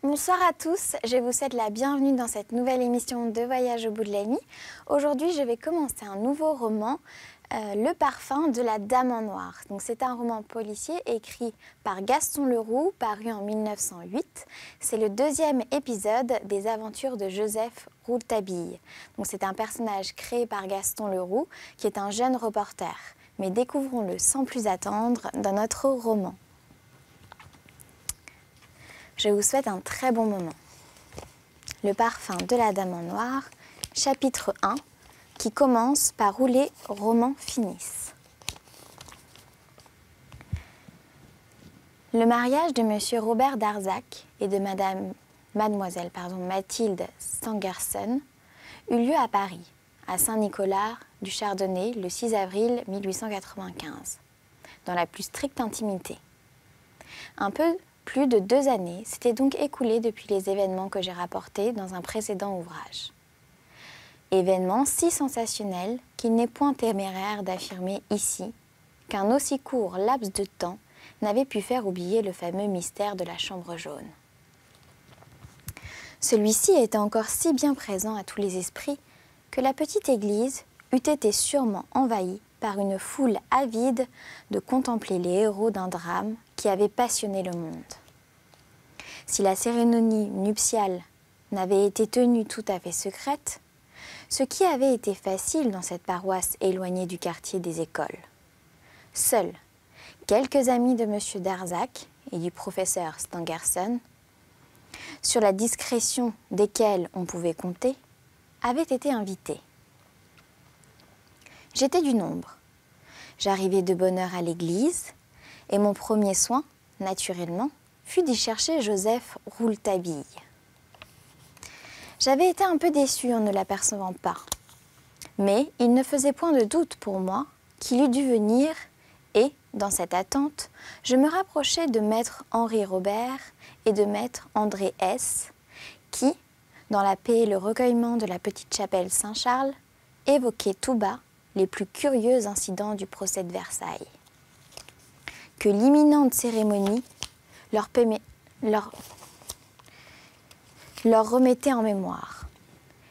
Bonsoir à tous, je vous souhaite la bienvenue dans cette nouvelle émission de Voyage au bout de la nuit. Aujourd'hui, je vais commencer un nouveau roman, Le parfum de la Dame en noir. Donc, c'est un roman policier écrit par Gaston Leroux, paru en 1908. C'est le deuxième épisode des aventures de Joseph Rouletabille. Donc, c'est un personnage créé par Gaston Leroux, qui est un jeune reporter. Mais découvrons-le sans plus attendre dans notre roman. Je vous souhaite un très bon moment. Le parfum de la Dame en noir, chapitre 1, qui commence par où les romans finissent. Le mariage de monsieur Robert Darzac et de mademoiselle Mathilde Stangerson eut lieu à Paris, à Saint-Nicolas du Chardonnay, le 6 avril 1895, dans la plus stricte intimité. Un peu plus de 2 années s'étaient donc écoulées depuis les événements que j'ai rapportés dans un précédent ouvrage. Événements si sensationnels qu'il n'est point téméraire d'affirmer ici qu'un aussi court laps de temps n'avait pu faire oublier le fameux mystère de la chambre jaune. Celui-ci était encore si bien présent à tous les esprits que la petite église eût été sûrement envahie par une foule avide de contempler les héros d'un drame qui avait passionné le monde. Si la cérémonie nuptiale n'avait été tenue tout à fait secrète, ce qui avait été facile dans cette paroisse éloignée du quartier des écoles. Seuls quelques amis de M. Darzac et du professeur Stangerson, sur la discrétion desquels on pouvait compter, avaient été invités. J'étais du nombre. J'arrivai de bonne heure à l'église et mon premier soin, naturellement, fut d'y chercher Joseph Rouletabille. J'avais été un peu déçue en ne l'apercevant pas, mais il ne faisait point de doute pour moi qu'il eût dû venir et, dans cette attente, je me rapprochai de maître Henri Robert et de maître André S., qui, dans la paix et le recueillement de la petite chapelle Saint-Charles, évoquaient tout bas les plus curieux incidents du procès de Versailles. Que l'imminente cérémonie leur remettait en mémoire.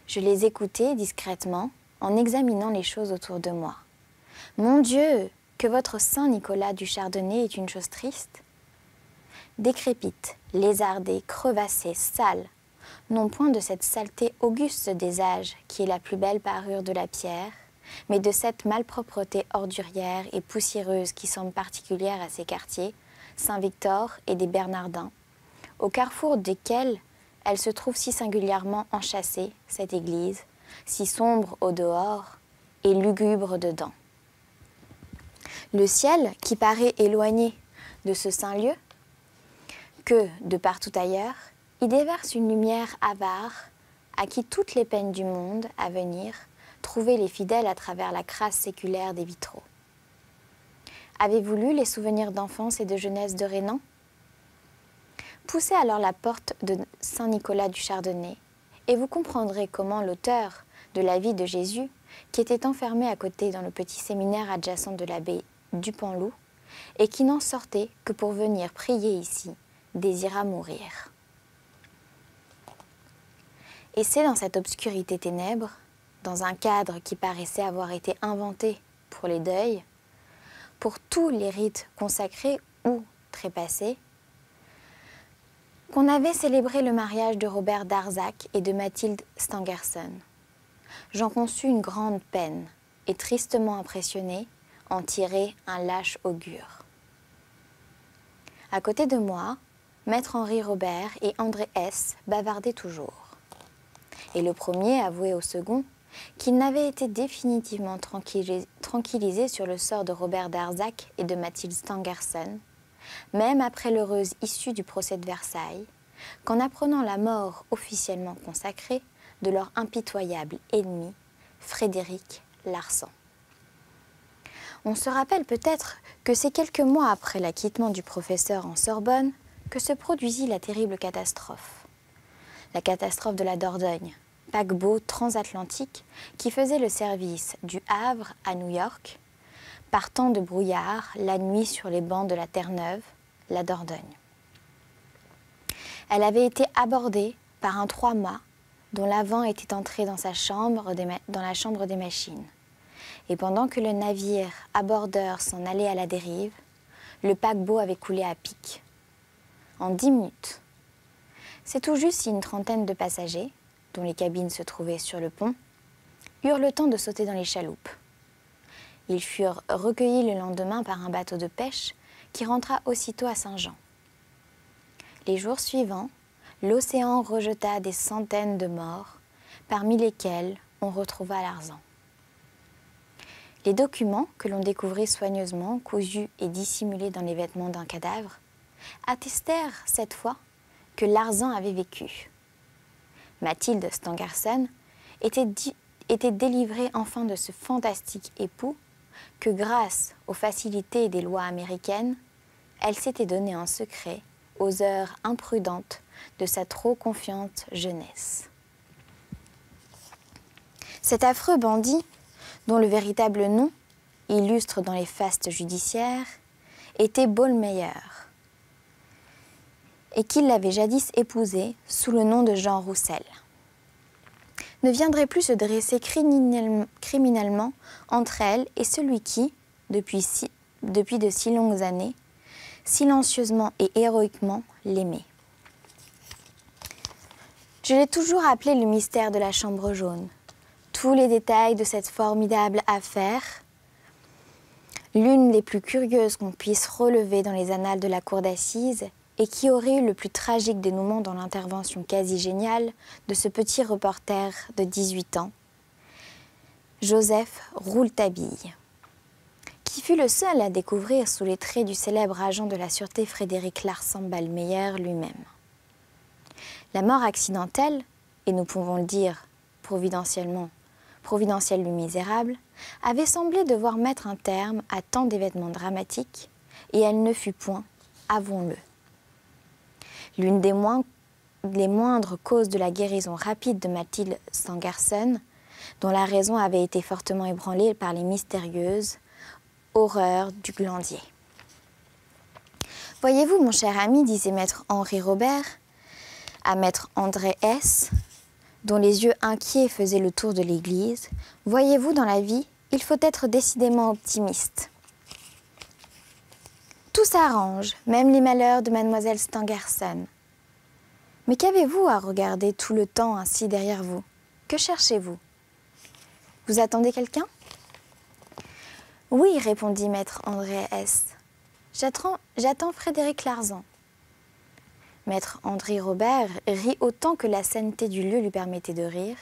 Je les écoutais discrètement en examinant les choses autour de moi. Mon Dieu, que votre Saint Nicolas du Chardonnay est une chose triste. Décrépite, lézardée, crevassée, sale, non point de cette saleté auguste des âges qui est la plus belle parure de la pierre, mais de cette malpropreté ordurière et poussiéreuse qui semble particulière à ces quartiers, Saint-Victor et des Bernardins, au carrefour desquels elle se trouve si singulièrement enchâssée, cette église, si sombre au dehors et lugubre dedans. Le ciel, qui paraît éloigné de ce saint lieu, que, de partout ailleurs, y déverse une lumière avare à qui toutes les peines du monde à venir trouvaient les fidèles à travers la crasse séculaire des vitraux. Avez-vous lu les souvenirs d'enfance et de jeunesse de Rénan? Poussez alors la porte de Saint-Nicolas du Chardonnay et vous comprendrez comment l'auteur de la vie de Jésus, qui était enfermé à côté dans le petit séminaire adjacent de l'abbaye du Panloup et qui n'en sortait que pour venir prier ici, désira mourir. Et c'est dans cette obscurité ténèbre, dans un cadre qui paraissait avoir été inventé pour les deuils, pour tous les rites consacrés ou trépassés, qu'on avait célébré le mariage de Robert Darzac et de Mathilde Stangerson. J'en conçus une grande peine et tristement impressionné en tirai un lâche augure. À côté de moi, maître Henri Robert et André S. bavardaient toujours. Et le premier avouait au second qu'il n'avait été définitivement tranquillisé sur le sort de Robert Darzac et de Mathilde Stangerson, même après l'heureuse issue du procès de Versailles, qu'en apprenant la mort officiellement consacrée de leur impitoyable ennemi, Frédéric Larsan. On se rappelle peut-être que c'est quelques mois après l'acquittement du professeur en Sorbonne que se produisit la terrible catastrophe. La catastrophe de la Dordogne, paquebot transatlantique qui faisait le service du Havre à New York, partant de brouillard la nuit sur les bancs de la Terre-Neuve, la Dordogne. Elle avait été abordée par un 3-mâts dont l'avant était entré dans dans la chambre des machines. Et pendant que le navire abordeur s'en allait à la dérive, le paquebot avait coulé à pic. En 10 minutes. C'est tout juste si une trentaine de passagers, dont les cabines se trouvaient sur le pont, eurent le temps de sauter dans les chaloupes. Ils furent recueillis le lendemain par un bateau de pêche qui rentra aussitôt à Saint-Jean. Les jours suivants, l'océan rejeta des centaines de morts, parmi lesquels on retrouva Larzan. Les documents que l'on découvrit soigneusement, cousus et dissimulés dans les vêtements d'un cadavre, attestèrent cette fois que Larzan avait vécu. Mathilde Stangerson était délivrée enfin de ce fantastique époux que, grâce aux facilités des lois américaines, elle s'était donnée en secret aux heures imprudentes de sa trop confiante jeunesse. Cet affreux bandit, dont le véritable nom, illustre dans les fastes judiciaires, était Ballmeyer, et qu'il l'avait jadis épousée sous le nom de Jean Roussel, ne viendrait plus se dresser criminellement entre elle et celui qui, depuis de si longues années, silencieusement et héroïquement l'aimait. Je l'ai toujours appelé le mystère de la chambre jaune. Tous les détails de cette formidable affaire, l'une des plus curieuses qu'on puisse relever dans les annales de la cour d'assises et qui aurait eu le plus tragique dénouement dans l'intervention quasi géniale de ce petit reporter de 18 ans, Joseph Rouletabille, qui fut le seul à découvrir sous les traits du célèbre agent de la sûreté Frédéric Larsan Ballmeyer lui-même. La mort accidentelle, et nous pouvons le dire providentielle du misérable, avait semblé devoir mettre un terme à tant d'événements dramatiques, et elle ne fut point, avouons-le. L'une des moindres causes de la guérison rapide de Mathilde Stangerson, dont la raison avait été fortement ébranlée par les mystérieuses horreurs du glandier. « Voyez-vous, mon cher ami, disait maître Henri Robert à maître André S., dont les yeux inquiets faisaient le tour de l'église, « voyez-vous, dans la vie, il faut être décidément optimiste. Tout s'arrange, même les malheurs de mademoiselle Stangerson. Mais qu'avez-vous à regarder tout le temps ainsi derrière vous? Que cherchez-vous? Vous attendez quelqu'un? » « Oui, répondit maître André S. J'attends Frédéric Larsan. » Maître André Robert rit autant que la sainteté du lieu lui permettait de rire.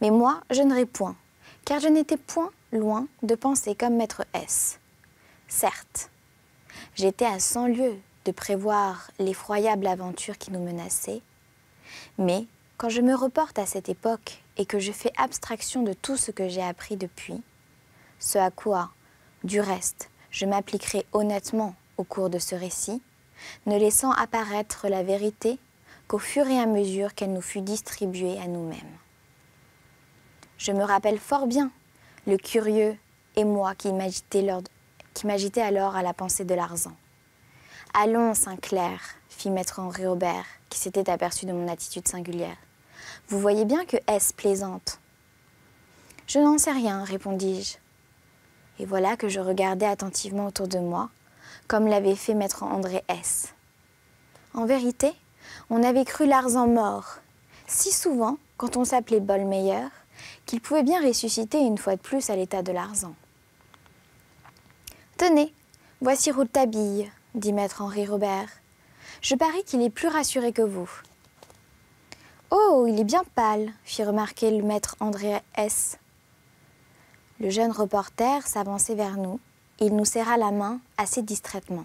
Mais moi, je ne ris point, car je n'étais point loin de penser comme maître S. Certes, j'étais à 100 lieues de prévoir l'effroyable aventure qui nous menaçait, mais quand je me reporte à cette époque et que je fais abstraction de tout ce que j'ai appris depuis, ce à quoi, du reste, je m'appliquerai honnêtement au cours de ce récit, ne laissant apparaître la vérité qu'au fur et à mesure qu'elle nous fut distribuée à nous-mêmes. Je me rappelle fort bien le curieux émoi qui m'agitait alors à la pensée de Larzan. « Allons, Saint-Clair, fit maître Henri Robert, qui s'était aperçu de mon attitude singulière. « Vous voyez bien que S plaisante. »« Je n'en sais rien, répondis-je. Et voilà que je regardais attentivement autour de moi, comme l'avait fait maître André S. En vérité, on avait cru Larzan mort, si souvent, quand on s'appelait Ballmeyer, qu'il pouvait bien ressusciter une fois de plus à l'état de Larzan. « Tenez, voici Rouletabille, dit maître Henri Robert. Je parie qu'il est plus rassuré que vous. »« Oh, il est bien pâle, fit remarquer le maître André S. Le jeune reporter s'avançait vers nous. Il nous serra la main assez distraitement.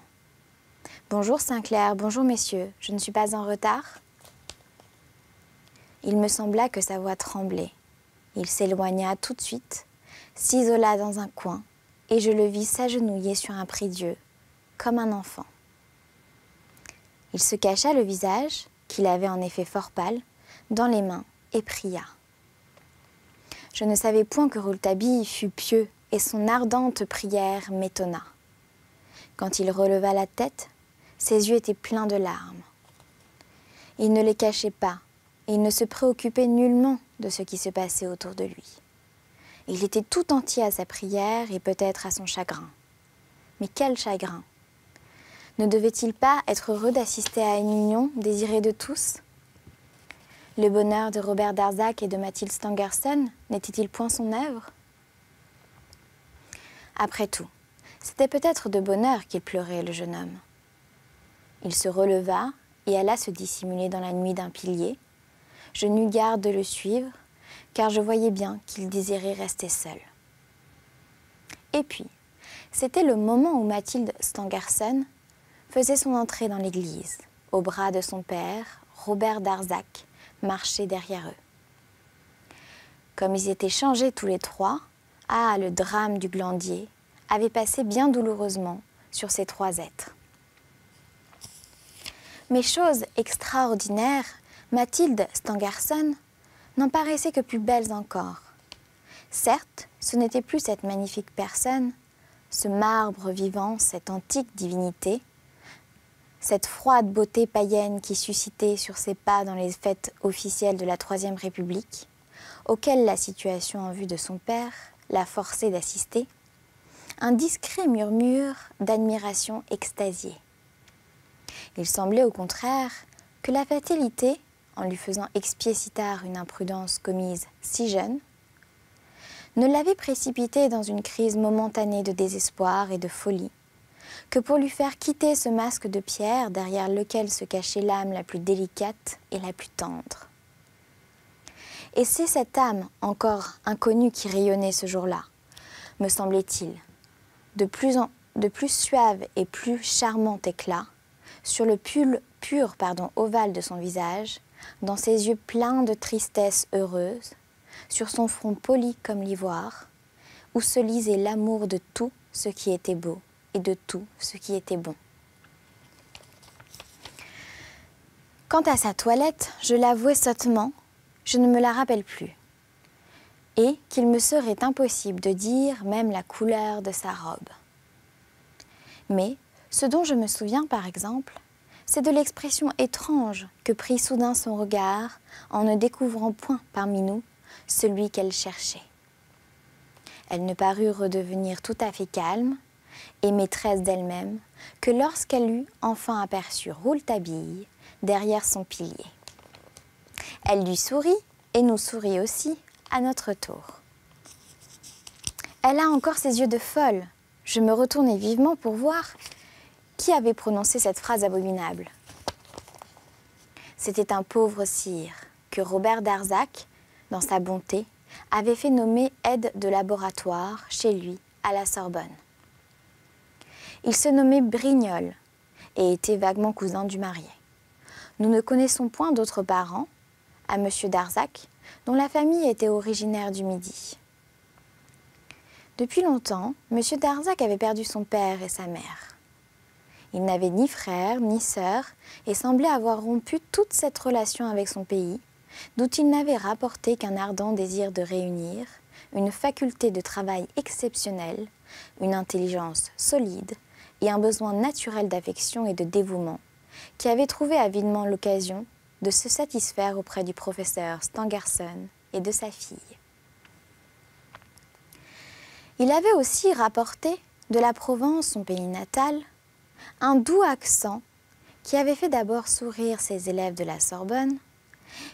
« Bonjour Saint-Clair, bonjour messieurs, je ne suis pas en retard ?» Il me sembla que sa voix tremblait. Il s'éloigna tout de suite, s'isola dans un coin, et je le vis s'agenouiller sur un prie-dieu, comme un enfant. Il se cacha le visage, qu'il avait en effet fort pâle, dans les mains, et pria. Je ne savais point que Rouletabille fût pieux, et son ardente prière m'étonna. Quand il releva la tête, ses yeux étaient pleins de larmes. Il ne les cachait pas et il ne se préoccupait nullement de ce qui se passait autour de lui. Il était tout entier à sa prière et peut-être à son chagrin. Mais quel chagrin! Ne devait-il pas être heureux d'assister à une union désirée de tous? Le bonheur de Robert Darzac et de Mathilde Stangerson n'était-il point son œuvre? Après tout, c'était peut-être de bonheur qu'il pleurait, le jeune homme. Il se releva et alla se dissimuler dans la nuit d'un pilier. Je n'eus garde de le suivre, car je voyais bien qu'il désirait rester seul. Et puis, c'était le moment où Mathilde Stangerson faisait son entrée dans l'église. Au bras de son père, Robert Darzac marchait derrière eux. Comme ils étaient changés tous les trois, le drame du glandier avait passé bien douloureusement sur ces trois êtres. Mais chose extraordinaire, Mathilde Stangerson n'en paraissait que plus belles encore. Certes, ce n'était plus cette magnifique personne, ce marbre vivant, cette antique divinité, cette froide beauté païenne qui suscitait sur ses pas dans les fêtes officielles de la Troisième République, auxquelles la situation en vue de son père l'a forcé d'assister, un discret murmure d'admiration extasiée. Il semblait au contraire que la fatalité, en lui faisant expier si tard une imprudence commise si jeune, ne l'avait précipité dans une crise momentanée de désespoir et de folie, que pour lui faire quitter ce masque de pierre derrière lequel se cachait l'âme la plus délicate et la plus tendre. Et c'est cette âme encore inconnue qui rayonnait ce jour-là, me semblait-il, de plus suave et plus charmant éclat, sur le pur ovale de son visage, dans ses yeux pleins de tristesse heureuse, sur son front poli comme l'ivoire, où se lisait l'amour de tout ce qui était beau et de tout ce qui était bon. Quant à sa toilette, je l'avouai sottement, je ne me la rappelle plus, et qu'il me serait impossible de dire même la couleur de sa robe. Mais ce dont je me souviens, par exemple, c'est de l'expression étrange que prit soudain son regard en ne découvrant point parmi nous celui qu'elle cherchait. Elle ne parut redevenir tout à fait calme et maîtresse d'elle-même que lorsqu'elle eut enfin aperçu Rouletabille derrière son pilier. Elle lui sourit et nous sourit aussi à notre tour. Elle a encore ses yeux de folle. Je me retournai vivement pour voir qui avait prononcé cette phrase abominable. C'était un pauvre sire que Robert Darzac, dans sa bonté, avait fait nommer aide de laboratoire chez lui à la Sorbonne. Il se nommait Brignol et était vaguement cousin du marié. Nous ne connaissons point d'autres parents à M. Darzac, dont la famille était originaire du Midi. Depuis longtemps, M. Darzac avait perdu son père et sa mère. Il n'avait ni frère ni sœur et semblait avoir rompu toute cette relation avec son pays, d'où il n'avait rapporté qu'un ardent désir de réunir, une faculté de travail exceptionnelle, une intelligence solide et un besoin naturel d'affection et de dévouement, qui avait trouvé avidement l'occasion de se satisfaire auprès du professeur Stangerson et de sa fille. Il avait aussi rapporté de la Provence, son pays natal, un doux accent qui avait fait d'abord sourire ses élèves de la Sorbonne,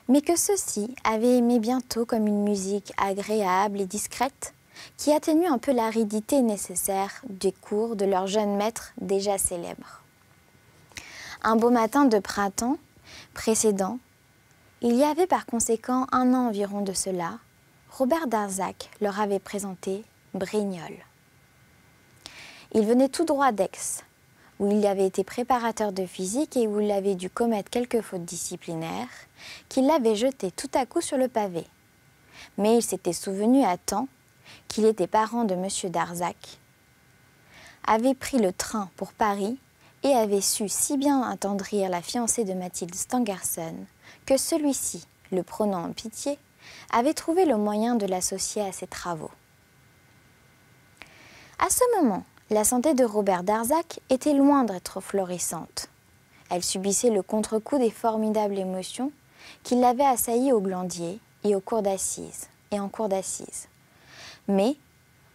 mais que ceux-ci avaient aimé bientôt comme une musique agréable et discrète qui atténue un peu l'aridité nécessaire des cours de leur jeune maître déjà célèbre. Un beau matin de printemps précédent, il y avait par conséquent un an environ de cela, Robert Darzac leur avait présenté Brignol. Il venait tout droit d'Aix, où il avait été préparateur de physique et où il avait dû commettre quelques fautes disciplinaires, qui l'avaient jeté tout à coup sur le pavé. Mais il s'était souvenu à temps qu'il était parent de M. Darzac, avait pris le train pour Paris et avait su si bien attendrir la fiancée de Mathilde Stangerson que celui-ci, le prenant en pitié, avait trouvé le moyen de l'associer à ses travaux. À ce moment, la santé de Robert Darzac était loin d'être florissante. Elle subissait le contre-coup des formidables émotions qui l'avaient assaillie au Glandier et en cour d'assises. Mais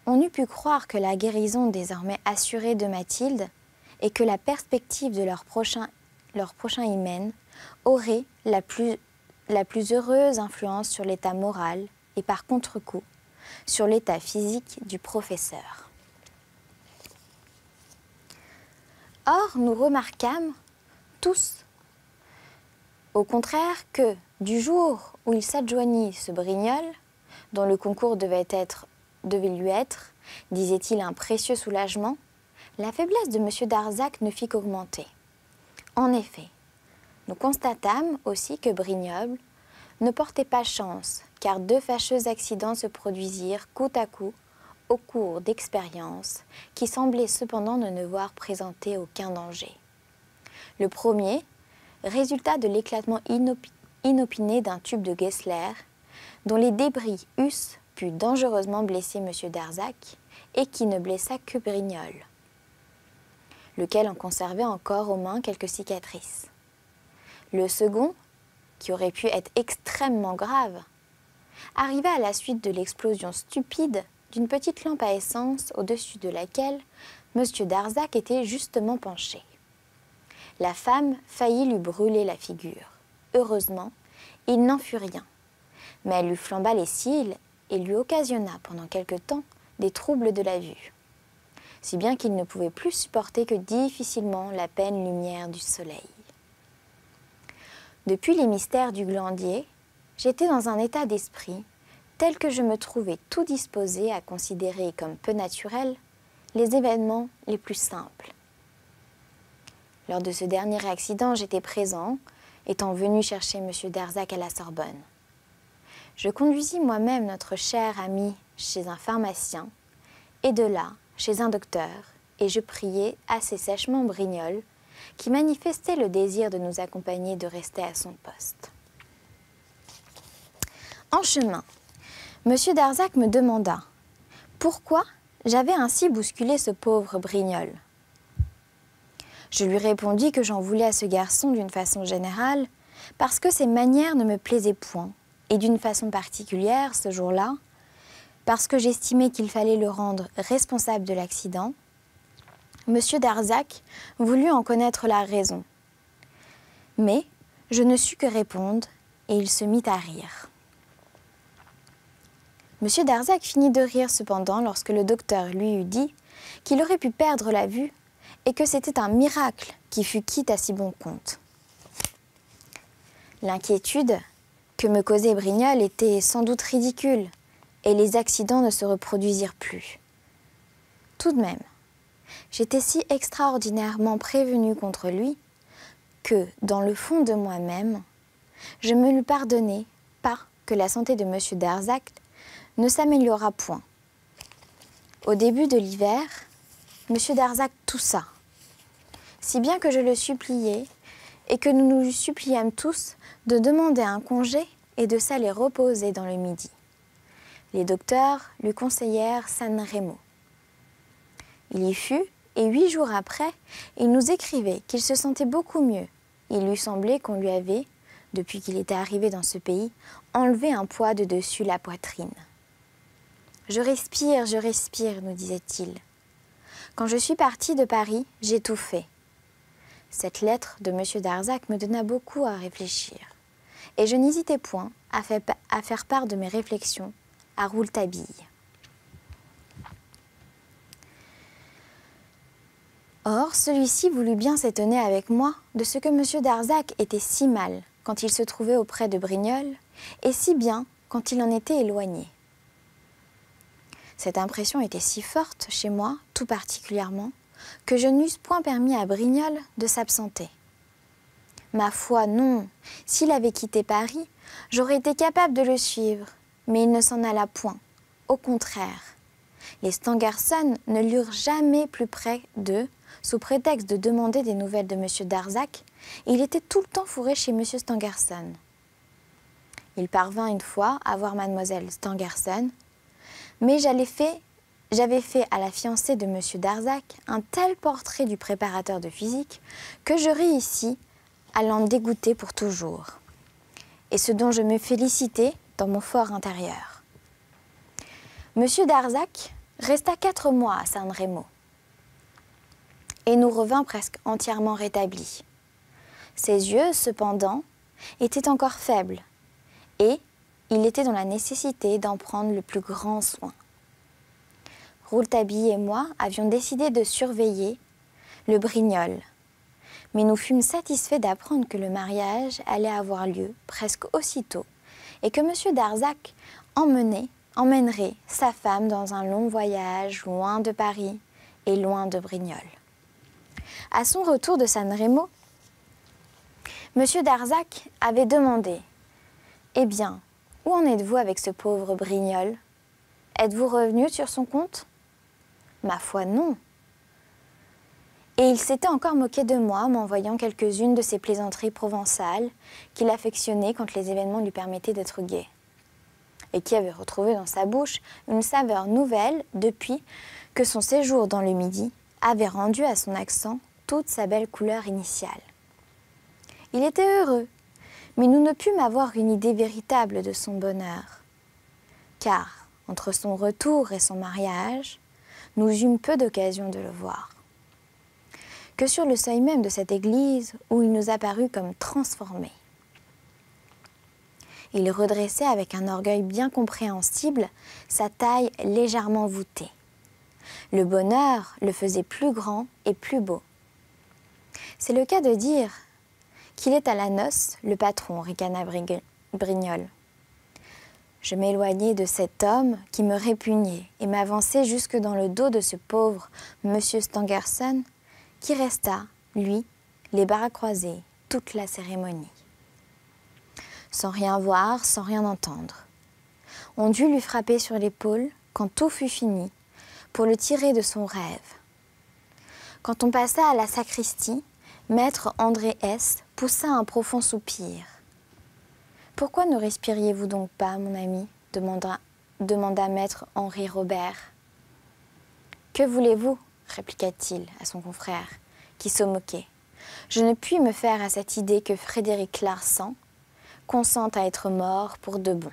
on eût pu croire que la guérison désormais assurée de Mathilde et que la perspective de leur prochain hymen aurait la plus heureuse influence sur l'état moral et par contre-coup sur l'état physique du professeur. Or, nous remarquâmes tous, au contraire, que du jour où il s'adjoignit ce Brignol, dont le concours devait lui être, disait-il, un précieux soulagement, la faiblesse de M. Darzac ne fit qu'augmenter. En effet, nous constatâmes aussi que Brignol ne portait pas chance, car 2 fâcheux accidents se produisirent côte à côte au cours d'expériences qui semblaient cependant ne voir présenter aucun danger. Le premier, résultat de l'éclatement inopiné d'un tube de Gessler, dont les débris eussent pu dangereusement blesser M. Darzac et qui ne blessa que Brignol, lequel en conservait encore aux mains quelques cicatrices. Le second, qui aurait pu être extrêmement grave, arriva à la suite de l'explosion stupide d'une petite lampe à essence au-dessus de laquelle M. Darzac était justement penché. La femme faillit lui brûler la figure. Heureusement, il n'en fut rien, mais elle lui flamba les cils et lui occasionna pendant quelque temps des troubles de la vue, si bien qu'il ne pouvait plus supporter que difficilement la pleine lumière du soleil. Depuis les mystères du Glandier, j'étais dans un état d'esprit tel que je me trouvais tout disposé à considérer comme peu naturels les événements les plus simples. Lors de ce dernier accident, j'étais présent, étant venu chercher M. Darzac à la Sorbonne. Je conduisis moi-même notre cher ami chez un pharmacien, et de là chez un docteur, et je priai assez sèchement Brignol, qui manifestait le désir de nous accompagner de rester à son poste. En chemin, M. Darzac me demanda pourquoi j'avais ainsi bousculé ce pauvre Brignol. Je lui répondis que j'en voulais à ce garçon d'une façon générale, parce que ses manières ne me plaisaient point, et d'une façon particulière, ce jour-là, parce que j'estimais qu'il fallait le rendre responsable de l'accident. M. Darzac voulut en connaître la raison. Mais je ne sus que répondre, et il se mit à rire. M. Darzac finit de rire cependant lorsque le docteur lui eut dit qu'il aurait pu perdre la vue et que c'était un miracle qui fût quitte à si bon compte. L'inquiétude que me causait Brignol était sans doute ridicule, et les accidents ne se reproduisirent plus. Tout de même, j'étais si extraordinairement prévenue contre lui que, dans le fond de moi-même, je me lui pardonnais pas que la santé de M. Darzac ne s'améliora point. Au début de l'hiver, M. Darzac toussa, si bien que je le suppliai et que nous nous suppliâmes tous de demander un congé et de s'aller reposer dans le midi. Les docteurs lui conseillèrent San Remo. Il y fut, et 8 jours après, il nous écrivait qu'il se sentait beaucoup mieux. Il lui semblait qu'on lui avait, depuis qu'il était arrivé dans ce pays, enlevé un poids de dessus la poitrine. « je respire, nous disait-il. Quand je suis parti de Paris, j'étouffais. » Cette lettre de M. Darzac me donna beaucoup à réfléchir, et je n'hésitais point à faire part de mes réflexions à Rouletabille. Or, celui-ci voulut bien s'étonner avec moi de ce que M. Darzac était si mal quand il se trouvait auprès de Brignol, et si bien quand il en était éloigné. Cette impression était si forte chez moi, tout particulièrement, que je n'eusse point permis à Brignol de s'absenter. Ma foi, non, s'il avait quitté Paris, j'aurais été capable de le suivre, mais il ne s'en alla point. Au contraire, les Stangerson ne l'eurent jamais plus près d'eux, sous prétexte de demander des nouvelles de M. Darzac, et il était tout le temps fourré chez M. Stangerson. Il parvint une fois à voir Mademoiselle Stangerson, mais j'avais fait à la fiancée de M. Darzac un tel portrait du préparateur de physique que je réussis à l'en dégoûter pour toujours, et ce dont je me félicitais dans mon fort intérieur. Monsieur Darzac resta 4 mois à San Remo et nous revint presque entièrement rétabli. Ses yeux, cependant, étaient encore faibles et il était dans la nécessité d'en prendre le plus grand soin. Rouletabille et moi avions décidé de surveiller le Brignol, mais nous fûmes satisfaits d'apprendre que le mariage allait avoir lieu presque aussitôt et que M. Darzac emmènerait sa femme dans un long voyage loin de Paris et loin de Brignoles. À son retour de San Remo, M. Darzac avait demandé « Eh bien, où en êtes-vous avec ce pauvre Brignol? Êtes-vous revenu sur son compte ?»« Ma foi, non. » Et il s'était encore moqué de moi en m'envoyant quelques-unes de ces plaisanteries provençales qu'il affectionnait quand les événements lui permettaient d'être gai, et qui avaient retrouvé dans sa bouche une saveur nouvelle depuis que son séjour dans le Midi avait rendu à son accent toute sa belle couleur initiale. Il était heureux, mais nous ne pûmes avoir une idée véritable de son bonheur, car, entre son retour et son mariage, nous eûmes peu d'occasion de le voir. Que sur le seuil même de cette église où il nous apparut comme transformé. Il redressait avec un orgueil bien compréhensible sa taille légèrement voûtée. Le bonheur le faisait plus grand et plus beau. C'est le cas de dire qu'il est à la noce le patron, ricana Brignol. Je m'éloignai de cet homme qui me répugnait et m'avançai jusque dans le dos de ce pauvre M. Stangerson qui resta, lui, les bras croisés, toute la cérémonie. Sans rien voir, sans rien entendre. On dut lui frapper sur l'épaule quand tout fut fini, pour le tirer de son rêve. Quand on passa à la sacristie, maître André S. poussa un profond soupir. « Pourquoi ne respiriez-vous donc pas, mon ami ?» demanda maître Henri Robert. « Que voulez-vous » répliqua-t-il à son confrère, qui se moquait. « Je ne puis me faire à cette idée que Frédéric Larsan consente à être mort pour de bon. »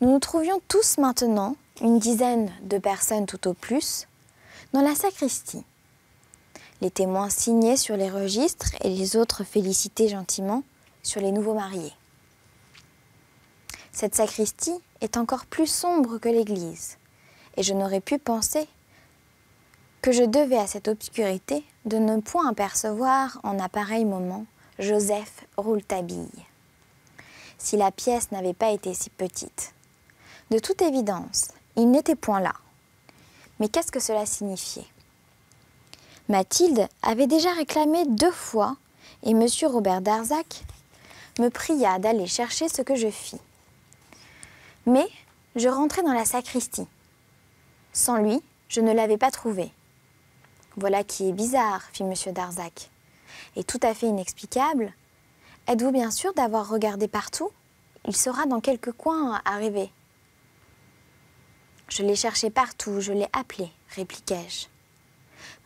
Nous nous trouvions tous maintenant, une dizaine de personnes tout au plus, dans la sacristie. Les témoins signaient sur les registres et les autres félicitaient gentiment sur les nouveaux mariés. Cette sacristie est encore plus sombre que l'église, et je n'aurais pu penser que je devais à cette obscurité de ne point apercevoir en un pareil moment Joseph Rouletabille, si la pièce n'avait pas été si petite. De toute évidence, il n'était point là. Mais qu'est-ce que cela signifiait? Mathilde avait déjà réclamé 2 fois, et M. Robert Darzac me pria d'aller chercher ce que je fis. Mais je rentrai dans la sacristie. Sans lui, je ne l'avais pas trouvé. « Voilà qui est bizarre, » fit M. Darzac, « et tout à fait inexplicable. Êtes-vous bien sûr d'avoir regardé partout? Il sera dans quelque coin arrivé. »« Je l'ai cherché partout, je l'ai appelé, » répliquai-je.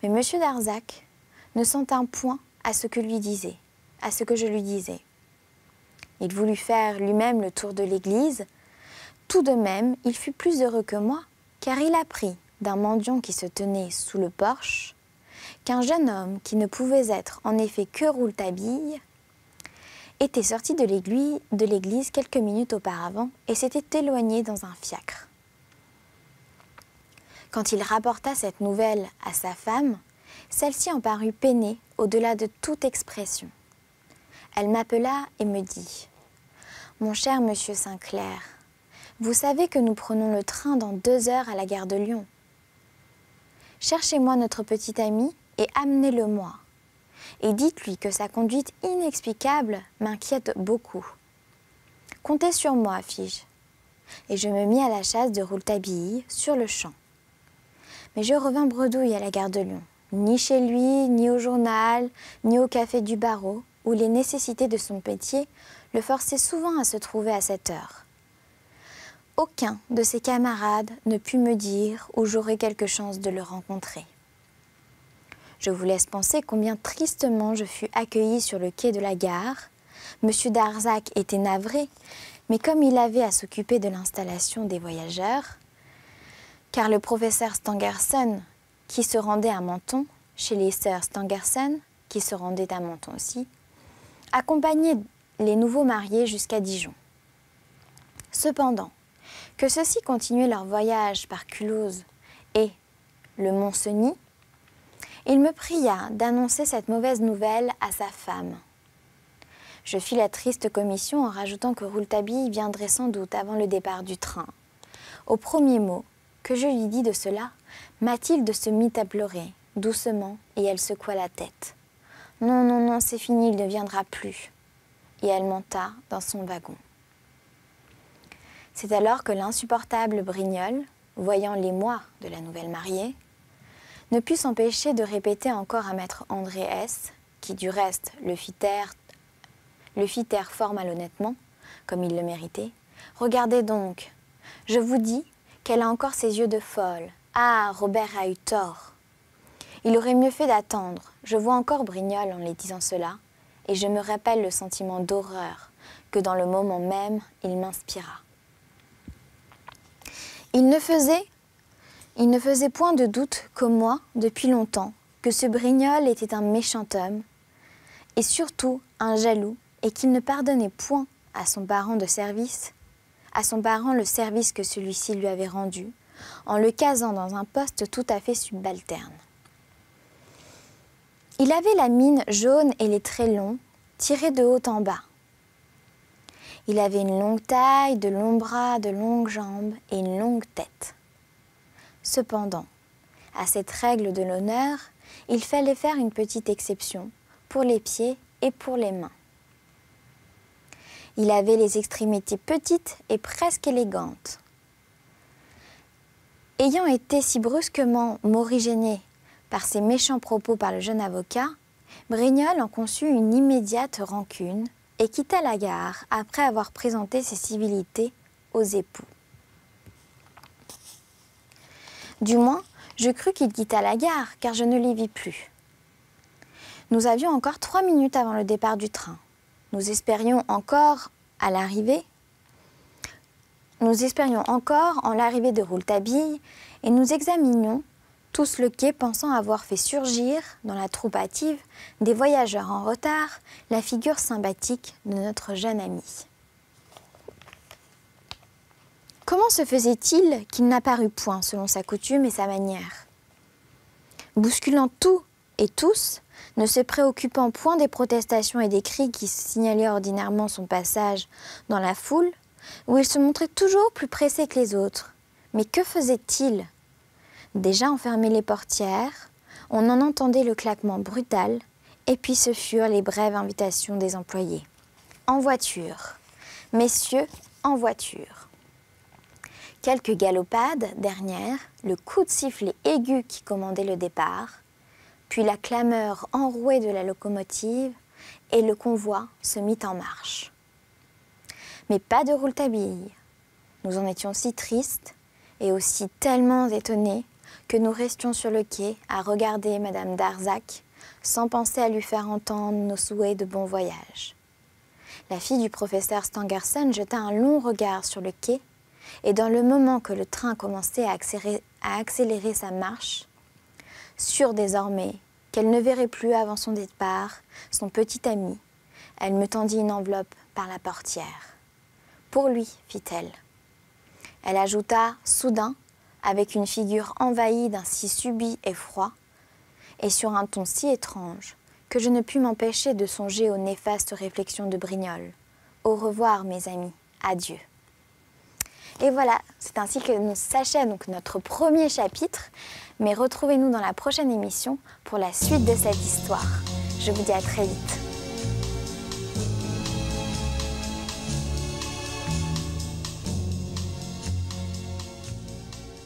Mais M. Darzac ne s'en tint point à ce que je lui disais. Il voulut faire lui-même le tour de l'église. Tout de même, il fut plus heureux que moi, car il apprit d'un mendiant qui se tenait sous le porche qu'un jeune homme qui ne pouvait être en effet que Rouletabille était sorti de l'église quelques minutes auparavant et s'était éloigné dans un fiacre. Quand il rapporta cette nouvelle à sa femme, celle-ci en parut peinée au-delà de toute expression. Elle m'appela et me dit « Mon cher monsieur Sinclair, vous savez que nous prenons le train dans 2 heures à la gare de Lyon. Cherchez-moi notre petit ami et amenez-le-moi. Et dites-lui que sa conduite inexplicable m'inquiète beaucoup. Comptez sur moi, fis-je. » Et je me mis à la chasse de Rouletabille sur le champ. Mais je revins bredouille à la gare de Lyon, ni chez lui, ni au journal, ni au café du barreau, où les nécessités de son métier le forçaient souvent à se trouver à cette heure. Aucun de ses camarades ne put me dire où j'aurais quelque chance de le rencontrer. Je vous laisse penser combien tristement je fus accueillie sur le quai de la gare. Monsieur Darzac était navré, mais comme il avait à s'occuper de l'installation des voyageurs, car le professeur Stangerson, qui se rendait à Menton, chez les sœurs Stangerson, qui se rendaient à Menton aussi, accompagnait les nouveaux mariés jusqu'à Dijon. Cependant, que ceux-ci continuaient leur voyage par Culose et le Mont-Cenis, il me pria d'annoncer cette mauvaise nouvelle à sa femme. Je fis la triste commission en rajoutant que Rouletabille viendrait sans doute avant le départ du train. Au premier mot que je lui dis de cela, Mathilde se mit à pleurer, doucement, et elle secoua la tête. « Non, non, non, c'est fini, il ne viendra plus. » Et elle monta dans son wagon. C'est alors que l'insupportable Brignol, voyant l'émoi de la nouvelle mariée, ne put s'empêcher de répéter encore à maître André S., qui du reste le fit taire fort malhonnêtement, comme il le méritait. « Regardez donc, je vous dis qu'elle a encore ses yeux de folle. Ah, Robert a eu tort. Il aurait mieux fait d'attendre. Je vois encore Brignol en les disant cela, et je me rappelle le sentiment d'horreur que dans le moment même il m'inspira. Il ne faisait point de doute que moi, depuis longtemps, que ce Brignol était un méchant homme, et surtout un jaloux, et qu'il ne pardonnait point à son parent le service que celui-ci lui avait rendu, en le casant dans un poste tout à fait subalterne. Il avait la mine jaune et les traits longs, tirés de haut en bas. Il avait une longue taille, de longs bras, de longues jambes et une longue tête. Cependant, à cette règle de l'honneur, il fallait faire une petite exception pour les pieds et pour les mains. Il avait les extrémités petites et presque élégantes. Ayant été si brusquement morigéné par ces méchants propos par le jeune avocat, Brignol en conçut une immédiate rancune et quitta la gare après avoir présenté ses civilités aux époux. Du moins, je crus qu'il quitta la gare, car je ne l'y vis plus. Nous avions encore 3 minutes avant le départ du train. Nous espérions encore en l'arrivée de Rouletabille et nous examinions tous le quai, pensant avoir fait surgir dans la troupe hâtive des voyageurs en retard la figure sympathique de notre jeune ami. Comment se faisait-il qu'il n'apparût point selon sa coutume et sa manière? Bousculant tout et tous, ne se préoccupant point des protestations et des cris qui signalaient ordinairement son passage dans la foule, où il se montrait toujours plus pressé que les autres. Mais que faisait-il? Déjà enfermées les portières, on en entendait le claquement brutal, et puis ce furent les brèves invitations des employés. En voiture, messieurs, en voiture. Quelques galopades dernière, le coup de sifflet aigu qui commandait le départ, puis la clameur enrouée de la locomotive, et le convoi se mit en marche. Mais pas de Rouletabille. Nous en étions si tristes et aussi tellement étonnés que nous restions sur le quai à regarder Madame Darzac sans penser à lui faire entendre nos souhaits de bon voyage. La fille du professeur Stangerson jeta un long regard sur le quai et dans le moment que le train commençait à accélérer sa marche, sûre désormais qu'elle ne verrait plus avant son départ son petit ami, elle me tendit une enveloppe par la portière. « Pour lui, fit-elle. » Elle ajouta soudain, avec une figure envahie d'un si subit effroi, et sur un ton si étrange, que je ne pus m'empêcher de songer aux néfastes réflexions de Brignol. « Au revoir, mes amis, adieu. » Et voilà, c'est ainsi que nous s'achève donc notre premier chapitre, mais retrouvez-nous dans la prochaine émission pour la suite de cette histoire. Je vous dis à très vite.